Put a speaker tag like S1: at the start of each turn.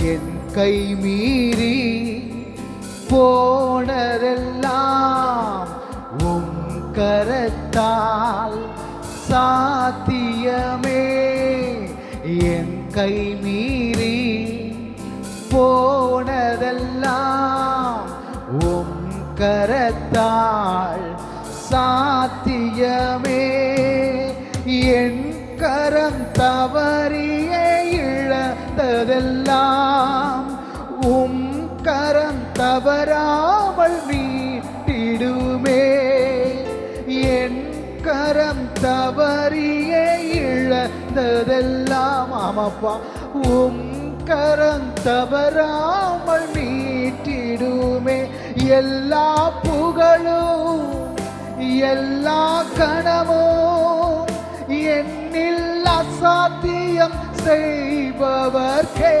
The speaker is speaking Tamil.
S1: என் கை மீறி போனதெல்லாம் உம் கரத்தால் சாத்தியமே. என் கை மீறி போனதெல்லாம் உம் கரத்தால் சாத்தியமே. என் கரம் தவறிய இழந்ததெல்லாம் உம் கரம் தவறாமல் மீட்டிடுமே. என் கரம் தவறிய இழந்ததெல்லாம் ஆமாப்பா உம் கரம் தவறாமல் மீட்டிடுமே. எல்லா புகழும் எல்லா கணமும் என்னில் அசாத்தியம் செய்பவர்க்கே.